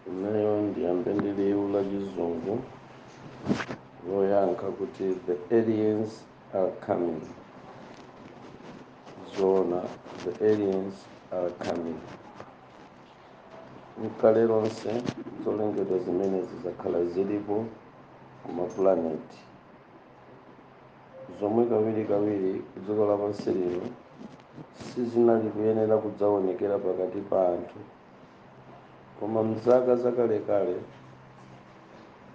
Nayo ndiyambendele ula chizungu loyankha kuti the aliens are coming. Zona, the aliens are coming. Mkale lonse zolengedwa zimene zizakhala zilipo kumaplaneti zomwe kawiri dziko lapansi lino sizinali kuyenera kudzaonekera pakati pa anthu, koma mzaka zakalekale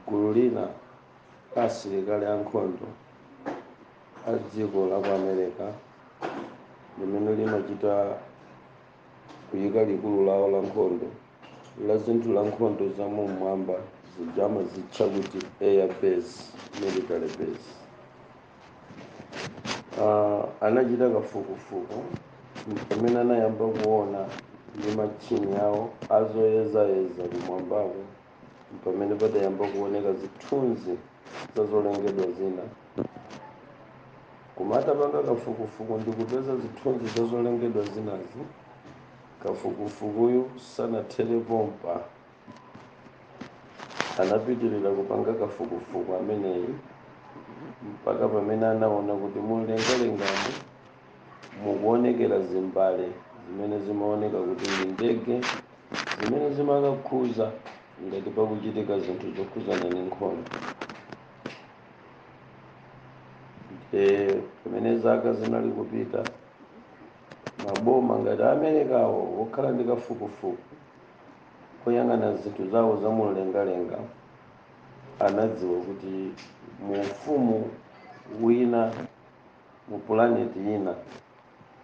gulu lina asilikali ankhondo a dziko la ku America limene limachita kuyika likulu lawo la nkhondo la zinthu la nkhondo za mumwamba zijama zitcha kuti air base, military base. Anachita kafukufuku pamene anayamba kuona ndi machini yawo azoyezayeza kumwambako, pamene padayamba kuoneka zithunzi za zolengedwa zina. Koma atapanga kafukufuku ndikupeza zithunzi za zolengedwa zinazi, kafukufukuyu sanathere pompa, anapitirira kupanga kafukufuku ameneyi mpaka pamene anaona kuti mulengalengamo mukuonekera zimbale zimene zimaoneka kuti ndi ndege zimene zimakakhuza ngati pakuchitika zinthu zokhuzana ndi nkhondo. Pamene zaka zinali kupita, maboma ngati Amerikawo wokhala ndi kafukufuku koyang'ana zinthu zawo za mulengalenga anadziwa kuti mu ufumu wina mu planeti ina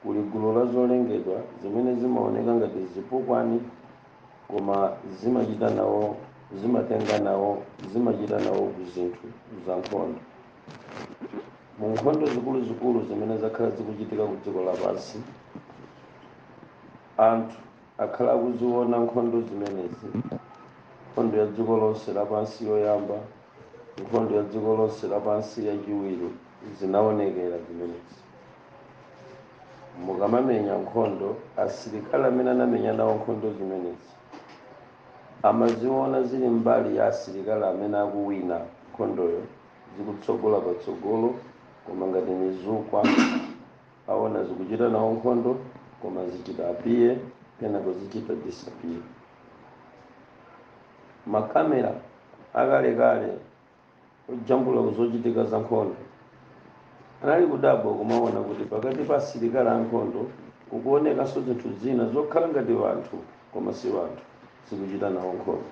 kuli gulu la zolengedwa zimene zimaoneka ngati zipukwani, koma zimachita nawo zimachita nawo ku zinthu za nkhondo. Mu nkhondo zikuluzikulu zimene zakhala zikuchitika ku dziko lapansi, anthu akhala akuziona nkhondo zimenezi, nkhondo ya dziko lonse lapansi yoyamba, nkhondo ya dziko lonse lapansi yachiwiri zinaonekera zimenezi. Mukamamenya nkhondo, asilikali amene anamenya nawo nkhondo zimenezi amaziona zili mbali ya asilikali amene akuwina nkhondoyo zikutsogola patsogolo, koma ngati mizukwa aona zikuchita nawo nkhondo koma zichita apiye kenako zichita disappear. Makamera akalekale ojambula kuzochitika za nkhondo anali kudabwa kumaona kuti pakati pa asilikali ankhondo kukuonekanso zinthu zina zokhala ngati wanthu koma si wanthu zikuchita nawo nkhondo,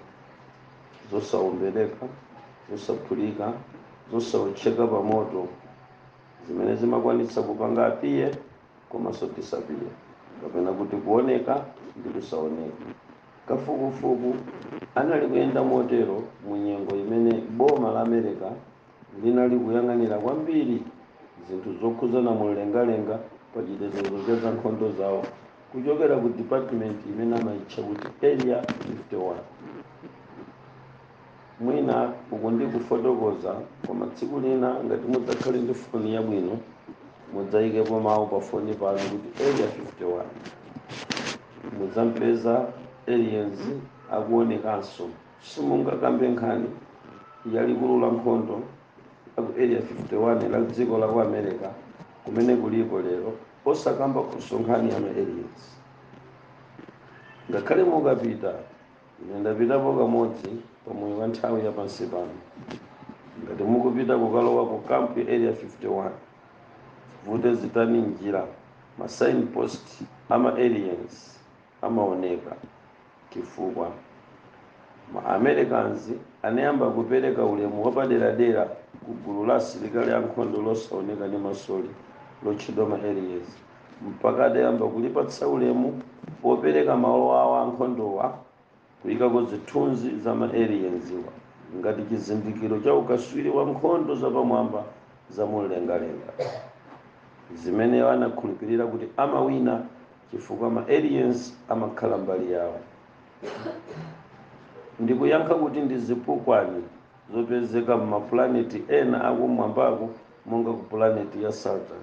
zosawombereka, zosaphulika, zosawotcheka pa moto, zimene zimakwanitsa kupanga apiye komanso disappear, kapena kuti kuoneka ndi kusaoneka. Kafukufuku anali kuyenda motero mu nyengo imene boma la America linali kuyang'anira kwambiri zinthu zokhuzana mulengalenga pa chitetezo cha za nkhondo zawo kuchokera ku department imene amayitcha kuti area 51. Mwina uku ndi kufotokoza, koma tsiku lina ngati mudzakhale ndi foni yabwino mudzayikepo mawu pa foni pano kuti area 51 mudzampeza aliens akuonekanso. Simungakambe nkhani ya likulu la nkhondo la ku area 51 la dziko la ku America kumene kulipo lero osakamba kusonkhani ya aliens. Ngakhale mukapita, ine ndapitapo kamodzi pamoyo wa nthawi ya pansi pano, ngati mukupita kukalowa ku kampu ya area 51 vute zitani njira, ma signpost ama aliens amaoneka, chifukwa ma Americans anayamba kupereka ulemu wapaderadera ku gulu la asilikali ankhondo losaoneka ndi masoli lotchedwa ma aliens, mpaka adayamba kulipatsa ulemu popereka malo awo ankhondowa kuyikako zithunzi za ma aliens ngati chizindikiro cha ukaswiri wa nkhondo zapamwamba za mulengalenga, zimene anakhulupirira kuti amawina chifukwa ma aliens amakhala mbali yawo. Ndikuyankha kuti ndi zipukwani zopezeka m'maplaneti ena akumwambako monga ku planeti ya Saturn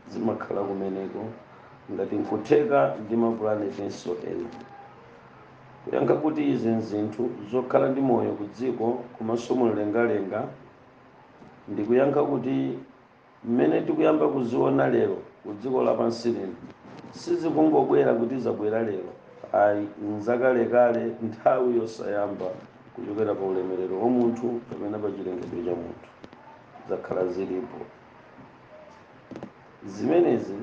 zimakhala kumeneko, ngati nkutheka ndi maplaneti enso ena. kuyankha kuti izi nzinthu zokhala ndi moyo ku dziko komanso mumlengalenga, ndi kuyankha kuti mmene tikuyamba kuziona lero ku dziko lapansi lino sizikungobwera kuti zabwera lero, ayi nzakalekale, nthawi yosayamba kuchokera pa ulemerero wa munthu kapena pa chilengedwe cha munthu zakhala zilipo. Zimenezi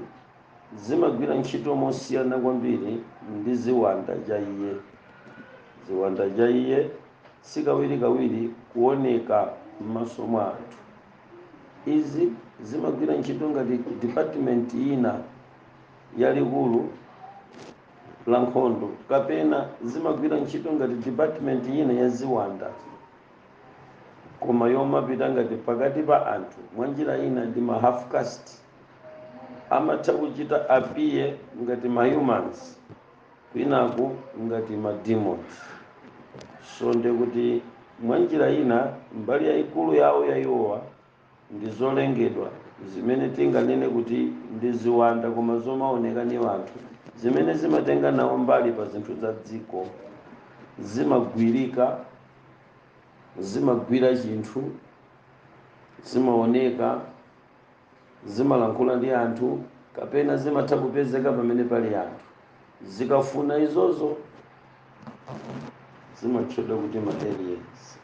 zimagwira ntchito mosiyana kwambiri ndi ziwanda cha iye. Ziwanda cha iye sikawirikawiri kuoneka m'maso mwa anthu. Izi zimagwira ntchito ngati department ina yalikulu la nkhondo, kapena zimagwira ntchito ngati department ina ya ziwanda, koma yomapita ngati pakati pa anthu mwa njira ina ndi ma half caste, amatha kuchita apiye ngati ma humans, kwinaku ngati ma demons. So ndekuti mwa njira ina mbali yayikulu yawo yayowa ndi zolengedwa zimene tinganene kuti ndi ziwanda, koma zomaoneka ni anthu, zimene zimatenga nawo mbali pa zinthu za dziko, zimagwirika, zimagwira chinthu, zimaoneka, zimalankhula ndi anthu, kapena zimatha kupezeka pamene pali anthu. Zikafuna izozo zimatchedwa kuti ma aliens.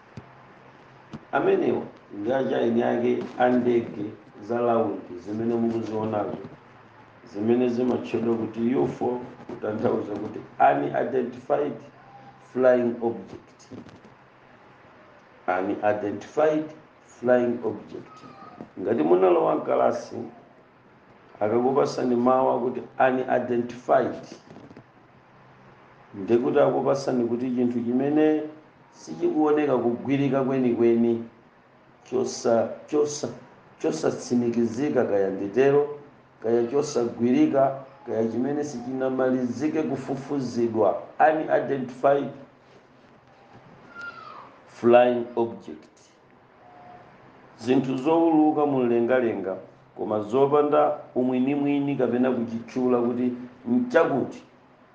Amenewa ndi achaini ake andege za laundi zimene mukuzionazo, zimene zimatchedwa kuti UFO, kutanthauza kuti unidentified flying object. Unidentified flying object. Ngati munalowa mkalasi akakupasani mawu kuti unidentified, ndekuti akupasani kuti chinthu chimene sichikuoneka kugwirika kwenikweni, chosatsimikizika, kaya nditero, kaya chosagwirika, kaya chimene sichinamalizike kufufuzidwa, unidentified flying object. Zinthu zowuluka mumlengalenga koma zopanda umwinimwini kapena kuchitchula kuti mchakuti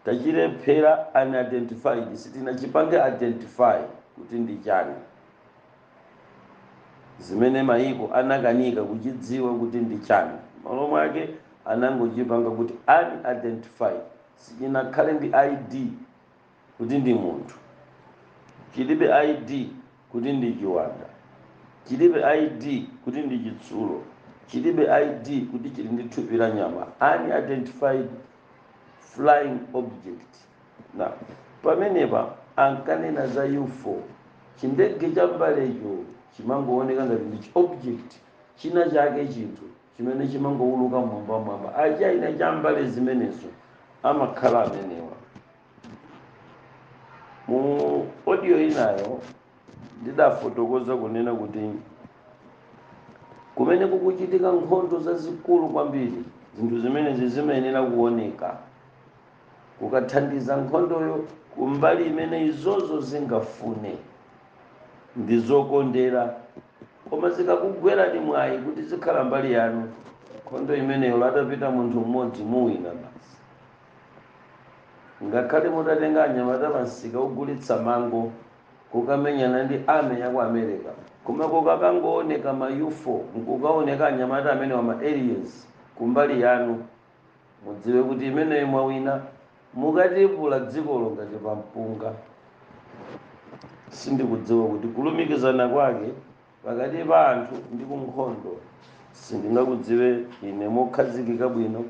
tachilephera unidentified, sitinachipange identify kuti ndi chani, zimene mayiko anakanika kuchidziwa kuti ndi chani, malo mwake anangochipanga kuti unidentified, sichinakhale ndi ID kuti ndi munthu, chilibe ID kuti ndi chiwanda, chilibe ID kuti ndi chitsulo, chilibe ID kuti chili ndi thupi la nyama. Unidentified flying object. Na pamenepa ankanena za UFO, chindege cha mbalecho chimangooneka ngati ndi object china chake, chinthu chimene chimangowuluka mwambamwamba. Achaina cha mbale zimenezo amakhala amenewa. Mu audio inayo ndidafotokoza kunena kuti kumene kukuchitika nkhondo zazikulu kwambiri, zinthu zimenezi zimayenera kuoneka, kukathandiza nkhondoyo kumbali imene izozo zingafune ndi zokondera, koma zikakugwerani mwayi kuti zikhala mbali yanu, nkhondo imeneyo latapita munthu mmodzi muwina basi. Ngakhale mutatenga anyamata pansika ugulitsa mango kukamenyana ndi ame ya ku America, koma kukakangooneka ma UFO, nkukaoneka anyamata amene wa ma aliens kumbali yanu, mudziwe kuti imeneyo mwawina, mukatipula dzikolo ngati pampunga. Sindikudziwa kuti kulumikizana kwake pakati pa anthu ndi kunkhondo sindingakudziwe ine mokhazikika bwino,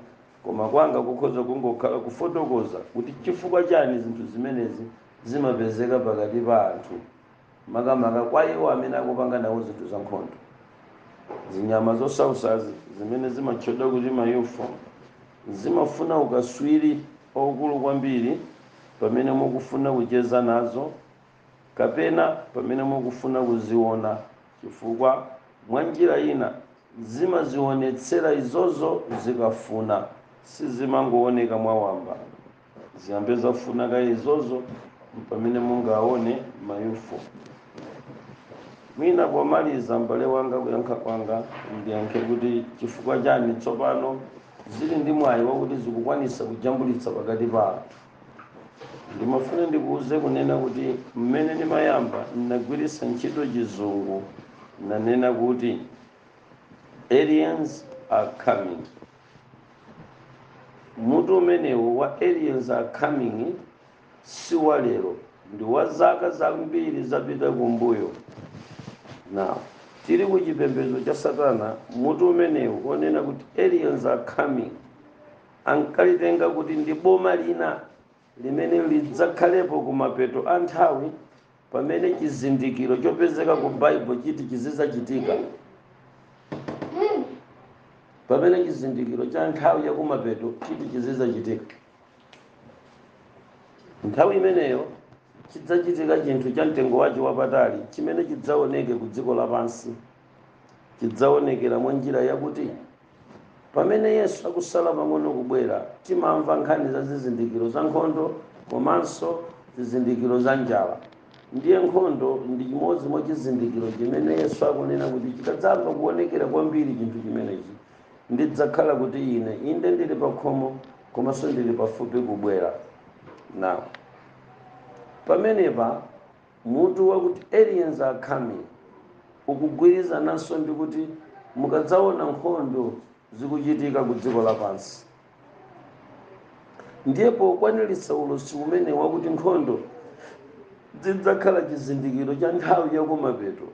koma kwanga kukhoza kungokhala kufotokoza kuti chifukwa chani zinthu zimenezi zimapezeka pakati pa anthu, makamaka kwa iwo amene akupanga nawo zinthu za nkhondo. Zinyama zosausazi zimene zimatchedwa kuti ma UFO zimafuna ukaswiri okulu kwambiri pamene mukufuna kucheza nazo, kapena pamene mukufuna kuziona, chifukwa mwa njira ina zimazionetsera izozo zikafuna, sizimangooneka mwawamba, ziyambe zafuna ka izozo pamene mungaone ma UFO. Mwina pomaliza mbale wanga kuyankha kwanga ndiyankhe kuti chifukwa chani tsopano zili ndi mwayi wakuti zikukwanisa kujambulitsa pakati pa anthu. ndimafuna ndikuuze kunena kuti mmene ndimayamba ndinagwiritsa ntchito chizungu, nanena kuti aliens are coming. Mutu umenewu wa aliens are coming si wa lero, ndi wa zaka zambiri zapita kumbuyo. Now tiri ku chipembedzo cha Satana, mutu umenewu onena kuti aliens are coming ankalitenga kuti ndi boma lina limene lidzakhalepo kumapeto a nthawi, pamene chizindikiro chopezeka ku Bible chiti chizizachitika. Pamene chizindikiro cha nthawi ya kumapeto chiti chizizachitika, nthawi imeneyo chidzachitika chinthu cha mtengo wacho wapatali chimene chidzaoneke ku dziko lapansi. Chidzaonekera mwa njira yakuti pamene Yesu akusala pang'ono kubwera, timamva nkhani za zizindikiro za nkhondo komanso zizindikiro za njala. Ndiye nkhondo ndi chimodzi mwa chizindikiro chimene Yesu akunena kuti chikadzamba kuonekera kwambiri chinthu chimenechi, ndidzakhala kuti inde ndili pa khomo komanso ndili pafupi kubwera. Now pamenepa mutu wakuti aliens are coming ukugwirizananso ndi kuti mukadzaona nkhondo zikuchitika ku dziko lapansi. Ndipo kwaniritsa ulosi umene wakuti nkhondo zidzakhala chizindikiro cha nthawi yakumapeto,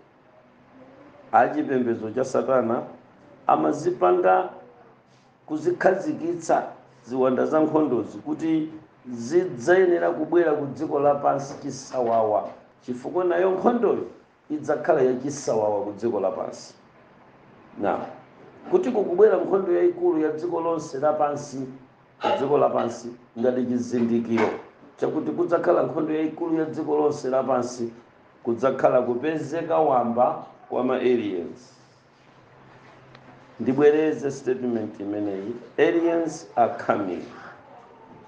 achipembedzo cha Satana amazipanga kuzikhazikitsa ziwanda za nkhondozi kuti zidzayenera kubwera ku dziko lapansi chisawawa, chifukwa nayo nkhondoyo idzakhala yachisawawa ku dziko lapansi. Now kuti kukubwera nkhondo yayikulu ya dziko lonse lapansi, dziko lapansi ngati chizindikiro chakuti kudzakhala nkhondo yayikulu ya dziko lonse lapansi, kudzakhala kupezeka wamba wa ma aliens. Ndibwereze statement imeneyi, aliens are coming.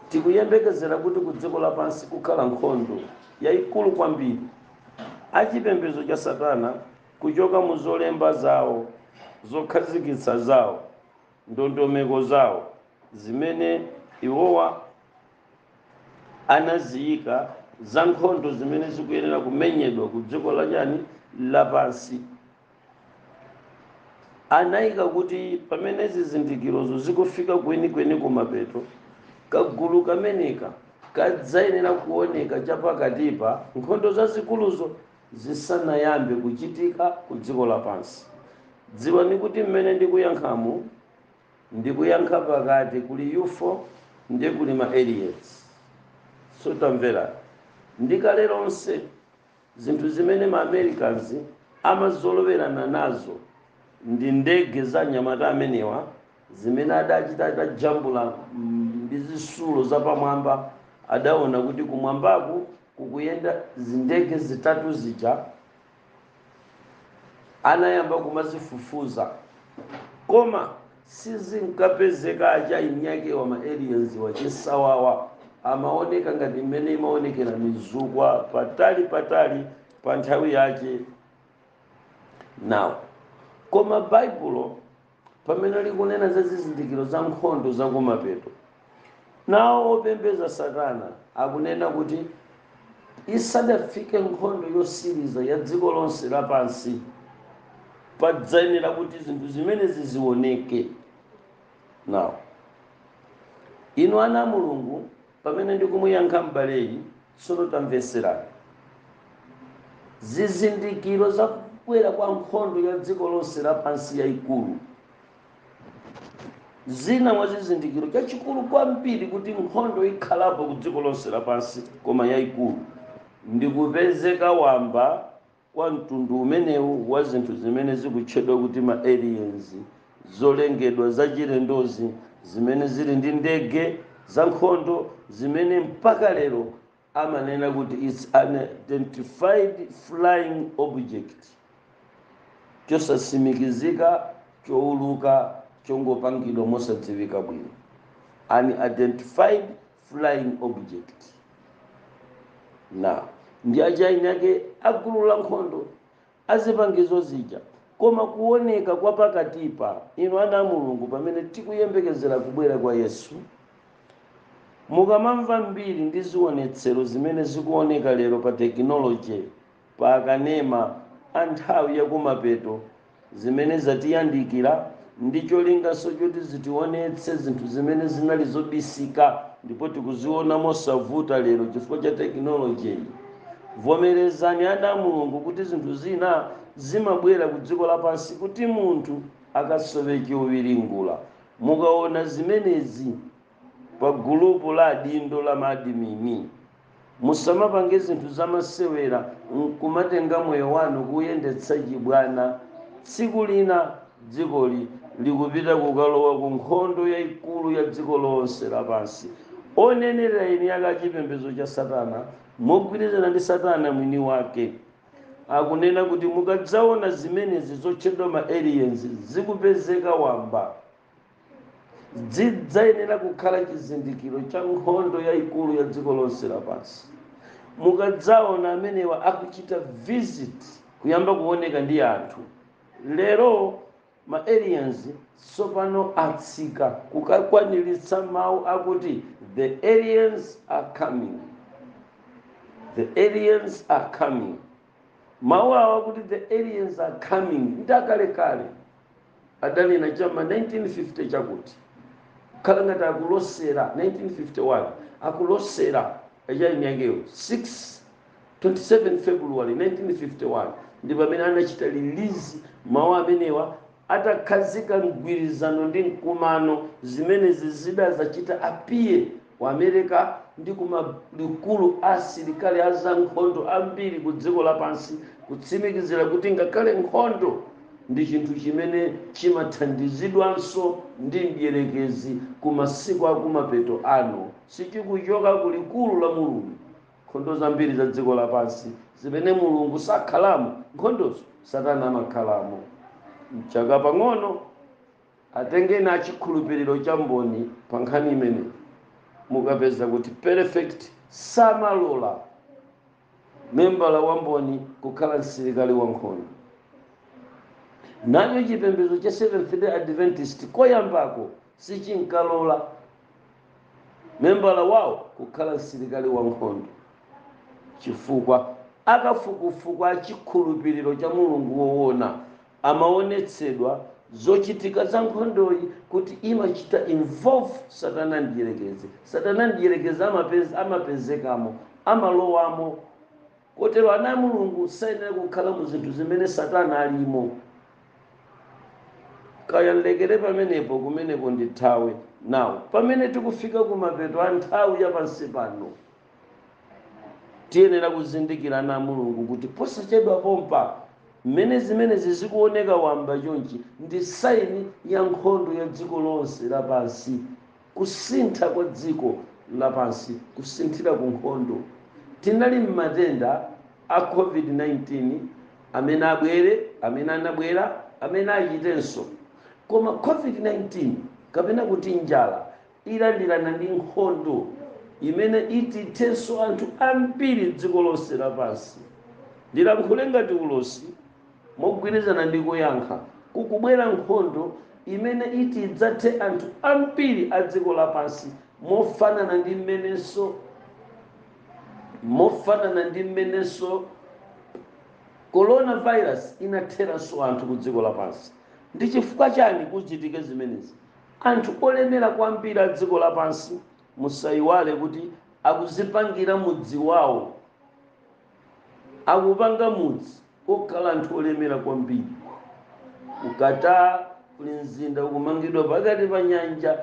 Tikuyembekezera kuti ku dziko lapansi kukhala nkhondo yayikulu kwambiri. Achipembedzo cha Satana kuchoka mu zolemba zawo, zokhazikitsa zawo, ndondomeko zawo zimene iwowa anaziyika za nkhondo zimene zikuyenera kumenyedwa ku dziko lapansi, anayika kuti pamene zizindikirozo zikufika kwenikweni kumapeto, kagulu kameneka kadzayenera kuoneka chapakatipa nkhondo zazikuluzo zisanayambe kuchitika ku dziko lapansi. Dziwani kuti mmene ndikuyankhamu ndikuyankha pakati kuli UFO ndiye kuli ma aliens. So tamvera, ndikale lonse zinthu zimene ma Americans amazolowerana nazo ndi ndege za nyamata amenewa zimene adachita atajambula ndi zisulo zapamwamba, adaona kuti kumwambaku kukuyenda zindege zitatu zija, anayamba kumazifufuza, koma sizinkapezeka aja inyake wa ma aliens wachisawawa. Amaoneka ngati mmene imaonekera mizukwa patali pa nthawi yake. Now koma Baibulo pamene likunena za zizindikiro za nkhondo za kumapeto, nawo opembeza Satana akunena kuti isadafike nkhondo yosiriza ya dziko lonse lapansi, padzayenera kuti zinthu zimene zizioneke. Now inu ana a Mulungu, pamene ndikumuyankha m'baleyi, tsono tamveserani. Zizindikiro za kubwera kwa nkhondo ya dziko lonse lapansi yayikulu, zina mwa zizindikiro chachikulu kwambiri kuti nkhondo ikhalapo ku dziko lonse lapansi koma yayikulu, ndikupezeka wamba kwa mtundu umenewu wa zinthu zimene zikutchedwa kuti ma aliens, zolengedwa zachilendozi zimene zili ndi ndege za nkhondo zimene mpaka lero amanena kuti it's unidentified flying object, chosasimikizika, chouluka, chongopangidwa mosadziwika bwino. Unidentified flying object. Now ndi ajaini ake agulu la nkhondo azipangizo zija, koma kuoneka kwa pakatipa inu ana a Mulungu pamene tikuyembekezera kubwera kwa Yesu, mukamamva mbiri ndi zionetsero zimene zikuoneka lero pa tekinoloji pa kanema a nthawi yakumapeto zimene zatiyandikira ndi cholinganso choti zitionetse zinthu zimene zinali zobisika ndipo tikuziona mosavuta lero chifukwa cha tekinoloji. Vomerezani ana a Mulungu kuti zinthu zina zimabwera ku dziko lapansi kuti munthu akasowe chowiringula. Mukaona zimenezi pa gulupu la adindo la maadimini, musamapange zinthu zamasewera nkumatenga moyo wanu kuyendetsa chibwana. Tsiku lina dzikoli likupita kukalowa ku nkhondo yayikulu ya dziko lonse lapansi. Onenera eni akachipembedzo cha Satana mogwirizana ndi Satana mwini wake akunena kuti mukadzaona zimenezi zotchedwa ma aliens zikupezeka wamba, zidzayenera kukhala chizindikiro cha nkhondo yayikulu ya dziko lonse lapansi. Mukadzaona amenewa akuchita visit kuyamba kuoneka ndi anthu, lero ma aliens sopano atsika kukakwaniritsa mawu akuti the aliens are coming, the aliens are coming. Mawu awa kuti the aliens are coming ndakalekale adali na chama 1950 chakuti khala ngati akulosera 1951 akulosera ajali yakeyo 27 February 1951 ndi pamene anachita release mawu amenewa atakhazika mgwirizano ndi mkumano zimene zizida zachita apiye wa America ndi kumalikulu asilikali azankhondo ambiri ku dziko lapansi kutsimikizira kuti ngakhale nkhondo ndi chinthu chimene chimathandizidwanso ndi mdierekezi ku masiku akumapeto ano, sichikuchoka ku likulu la Mulungu. Nkhondo zambiri za dziko lapansi zimene Mulungu sakhalamo, nkhondozo Satana amakhalamo. Mchaka pang'ono atengeni achikhulupiriro cha mboni pa nkhani imene mukapeza kuti perfect samalola membala wa mboni kukhala msilikali wa nkhondo. Nacho chipembedzo cha Seventh Day Adventist koyambako sichinkalola membala wawo kukhala msilikali wa nkhondo chifukwa akafukufuku achikhulupiriro cha Mulungu woona amaonetsedwa zochitika za nkhondoyi kuti imachita involve Satana ndiyerekeze. Satana ndiyerekeze amapezekamo, amalowamo. Kotero ana a Mulungu sayenera kukhala mu zinthu zimene Satana alimo. Kaya ndekere pamenepo kumeneko ndi nthawi nawo pamene tikufika kumapeto a nthawi yapansi pano tiyenera kuzindikira ana a Mulungu kuti posachedwa pompa mmene zimene zikuoneka wamba chonchi ndi saini ya nkhondo ya dziko lonse lapansi, kusintha kwa dziko lapansi, kusinthira ku nkhondo. Tinali mmatenda a COVID-19 amene abwere, amene anabwera, amene achitenso. Koma COVID-19 kapena kuti njala ilandilana ndi nkhondo imene ititenso anthu ambiri dziko lonse lapansi. Ndilankhule ngati ulosi mogwirizana ndi kuyankha kukubwera nkhondo imene idzathe anthu ambiri a dziko lapansi mofanana ndi mmenenso coronavirus inatheranso anthu ku dziko lapansi. Ndi chifukwa chani kuchitike zimenezi? Anthu olemera kwambiri a dziko lapansi musayiwale kuti akuzipangira mudzi wawo, akupanga mudzi okhala anthu olemera kwambiri. Ukata kuli mzinda ukumangidwa pakati pa nyanja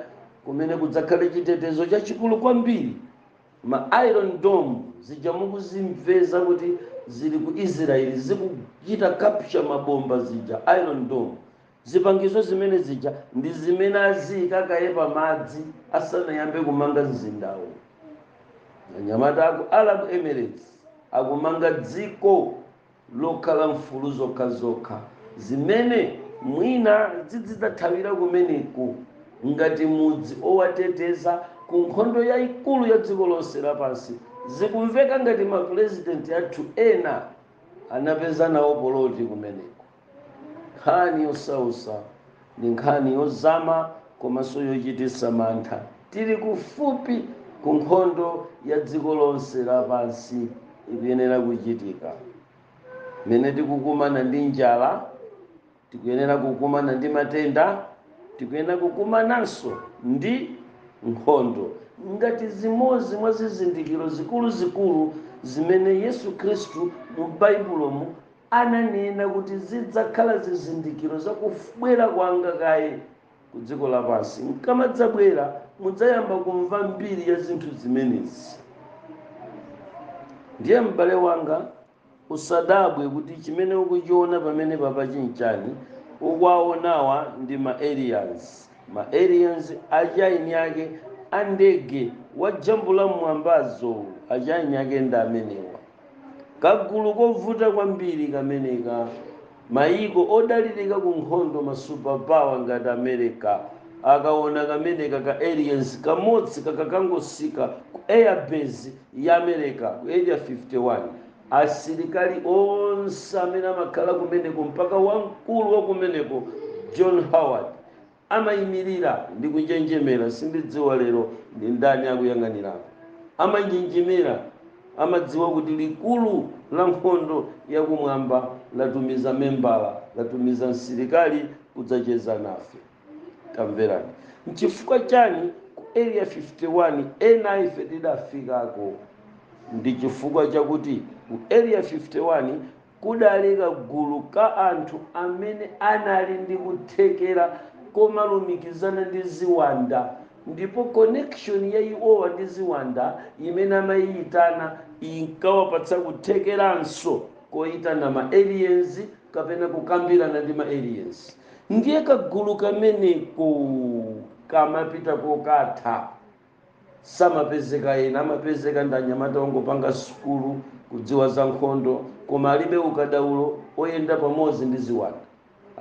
kumene kudzakhale chitetezo chachikulu kwambiri. Ma Iron Dome zija mukuzimveza kuti zili ku Israeli zikuchita capture mabomba zija Iron Dome. Zipangizo zimene zija ndi zimene aziyika kaye pa madzi asanayambe kumanga mzindawo. Anyamata aku Arab Emirates akumanga dziko lokhala mfulu zokhazokha zimene mwina zidzithawira kumeneko ngati mudzi owateteza ku nkhondo yayikulu ya dziko lonse lapansi. Zikumveka ngati mapresidenti athu ena anapeza nawo poloti kumeneko. Nkhani yosausa ndi nkhani yozama komanso yochititsa mantha. Tili kufupi ku nkhondo ya dziko lonse lapansi ikuyenera kuchitika. Mene tikukumana ndi njala, tikuyenera kukumana ndi matenda, tikuyenera kukumananso ndi nkhondo, ngati zimodzi mwa zizindikiro zikuluzikulu zimene Yesu Khristu mu Baibulomu ananena kuti zidzakhala zizindikiro zakubwera kwanga kaye ku dziko lapansi. Nkamadzabwera mudzayamba kumva mbiri ya zinthu zimenezi. Ndiye m'bale wanga usadabwe kuti chimene ukuchiona pamene papa chinchani. Ukwaonawa ndi ma-aliens. Ma-aliens achaini ake andege wajambula mwambazo achaini ake ndi amenewa. Kagulu kovuta kwambiri kameneka. Maiko odalirika ku nkhondo ma superpower ngati America akaona kameneka ka aliens kamodzi kakangosika ku airbase ya America ku area 51, asilikali onse amene amakhala kumeneko mpaka wamkulu wa kumeneko John Howard amayimirira ndi kunjenjemera. Sindidziwa lero ndi ndani akuyang'anirapo. Amanjenjemera, amadziwa kuti likulu la nkhondo yakumwamba latumiza membala, latumiza msilikali kudzacheza nafe. Tamverani. Nchifukwa chani ku area 51 ena ife tidafikako? Ndi chifukwa chakuti ku area 51 kudalika gulu ka anthu amene anali ndi kuthekera komalumikizana ndi ziwanda, ndipo connection ya iwowa ndi ziwanda imene amayitana inkawapatsa kuthekeranso koyitana ma-aliens kapena kukambirana ndi ma-aliens. Ndiye kagulu kameneko kamapita kokatha. Samapezeka ena, amapezeka ndi anyamata ongopanga sukulu kudziwa za nkhondo, koma alibe ukadaulo oyenda pamodzi ndi ziwanda,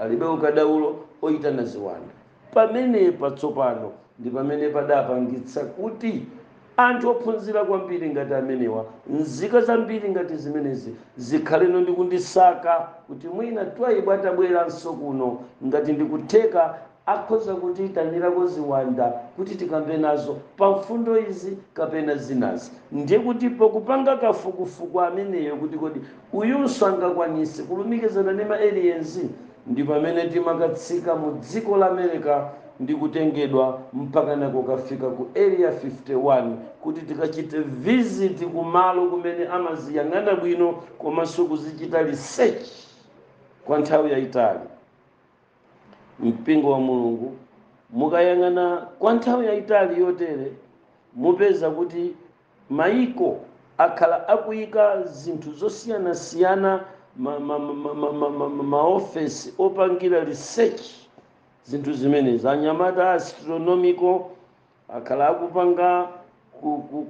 alibe ukadaulo oyitana ziwanda. Pamene patsopano ndi pamene padapangitsa kuti anthu ophunzira kwambiri ngati amenewa, nzika zambiri ngati zimenezi zikhaleno ndi kundisaka kuti mwina Twaibu atabweranso kuno ngati ndikutheka akhoza kutiyitanirako ziwanda kuti tikambe nazo pa mfundo izi kapena zinazi. Ndiye kuti pokupanga kafukufuku ameneyo kuti kodi uyunso angakwanise kulumikizana ndi ma-aliens, ndi pamene timakatsika mu dziko la America ndi kutengedwa mpaka nako kafika ku area 51 kuti tikachite visit kumalo kumene amaziyang'ana bwino komanso kuzichita research kwa nthawi yayitali. Mpingo wa Mulungu mukayang'ana kwa nthawi yayitali yotere mupeza kuti maiko akhala akuyika zinthu zosiyanasiyana, maofesi opangira research zinthu zimenezi. Anyamata astronomical akhala akupanga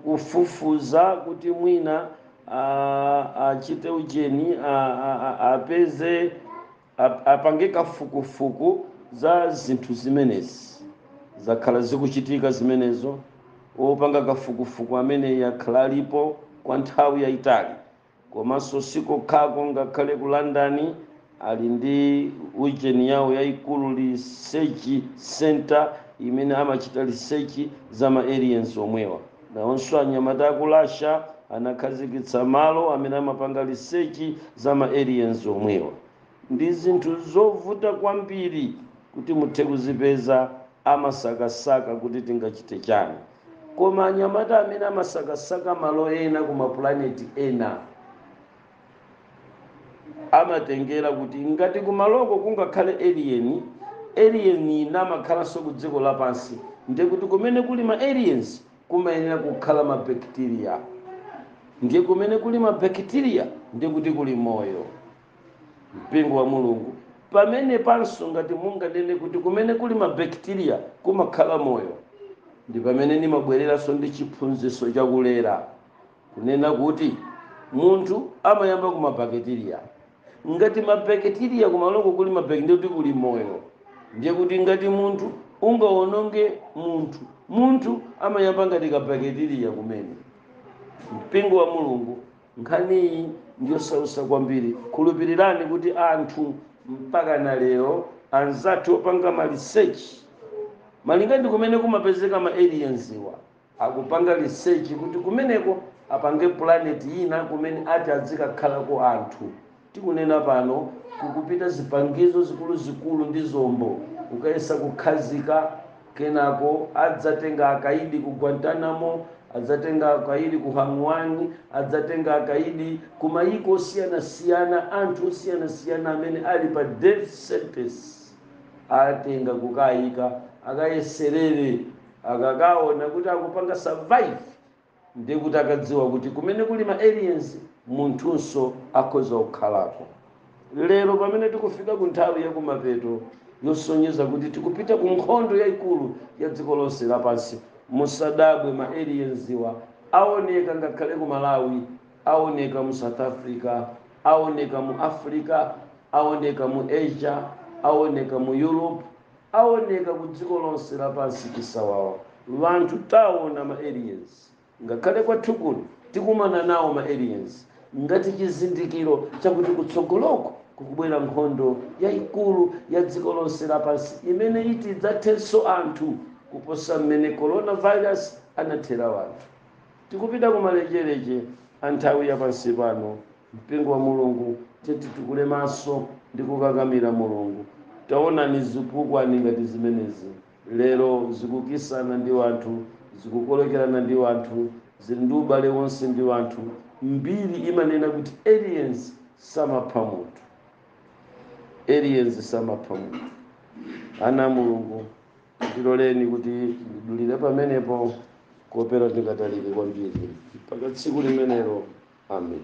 kufufuza kuti mwina achite ujeni apeze apange kafukufuku za zinthu zimenezi zakhala zikuchitika zimenezo. Opanga kafukufuku amene yakhala alipo kwa nthawi yayitali, komanso sikokhako ngakhale ku London ali ndi ujeni yawo yayikulu research center imene amachita research za ma-aliens omwewa. Nawonso anyamata aku Russia anakhazikitsa malo amene amapanga research za ma-aliens omwewa. Ndi zinthu zovuta kwambiri kuti muthe kuzipeza amasakasaka kuti tingachite chani. Koma anyamata amene amasakasaka malo ena ku maplaneti ena amatengera kuti ngati kumaloko kungakhale alien inamakhalanso ku dziko lapansi, ndiye kuti kumene kuli ma-aliens kumayenera kukhala ma-bacteria. Ndiye kumene kuli ma-bacteria ndiye kuti kuli moyo. Mpingo wa Mulungu pamene panso ngati munganene kuti kumene kuli ma-bacteria kumakhala moyo, ndi pamene ndimabwereranso ndi chiphunzitso chakulera kunena kuti munthu amayamba ku ma-bacteria. Ngati ma-bacteria kumaloko kuli ma-bacteria kuti kuli moyo, ndiye kuti ngati munthu ungaononge munthu amayamba ngati ka-bacteria kumene. Mpingo wa Mulungu nkhaniyi ndiyosausa kwambiri. Khulupirirani kuti anthu mpaka na lero anzathu opanga ma research malinga ndi kumene kumapezeka ma aliens wa akupanga research kuti kumeneko apange planet ina kumene ati adzikakhalako anthu. Tikunena pano kukupita zipangizo zikulu ndi zombo ukayesa kukhazika, kenako adzatenga akaidi ku Guantanamo, adzatenga akaidi ku Hangwani, adzatenga akaidi ku mayiko osiyana-siyana, anthu osiyana-siyana amene ali pa death sentence atenga kukayika akayeserere, akakaona kuti akupanga survive ndi kuti akadziwa kuti kumene kuli ma aliens munthunso akhoza kukhalako. Lero pamene tikufika ku nthawi ya kumapeto yosonyeza kuti tikupita ku nkhondo yayikulu ya dziko lonse lapansi, musadabwe ma aliens wa aoneka ngakhale ku Malawi, aoneka mu South Africa, aoneka mu Africa, aoneka mu Asia, aoneka mu Europe, aoneka ku dziko lonse lapansi chisawawa. Vanthu taona ma aliens ngakhale kwathu kuno tikumana nawo ma aliens ngati chizindikiro chakuti kutsogoloko kukubwera nkhondo yayikulu ya dziko lonse lapansi imene iti idzathenso anthu kuposa mmene coronavirus anathera wanthu. Tikupita kumalechereche a nthawi yapansi pano. Mpingo wa Mulungu titukule maso ndi kukakamira Mulungu. Taonani zikukwani ngati zimenezi lero zikukisana ndi wanthu, zikukolekerana ndi wanthu, zili ndi ubale wonse ndi wanthu. Mbiri imanena kuti aliens samapha munthu, aliens samapha munthu. Ana Mulungu tiloleni kuti ndidulire pamenepo kopera tingatalike kwambiri mpaka tsiku limenelo. Amen.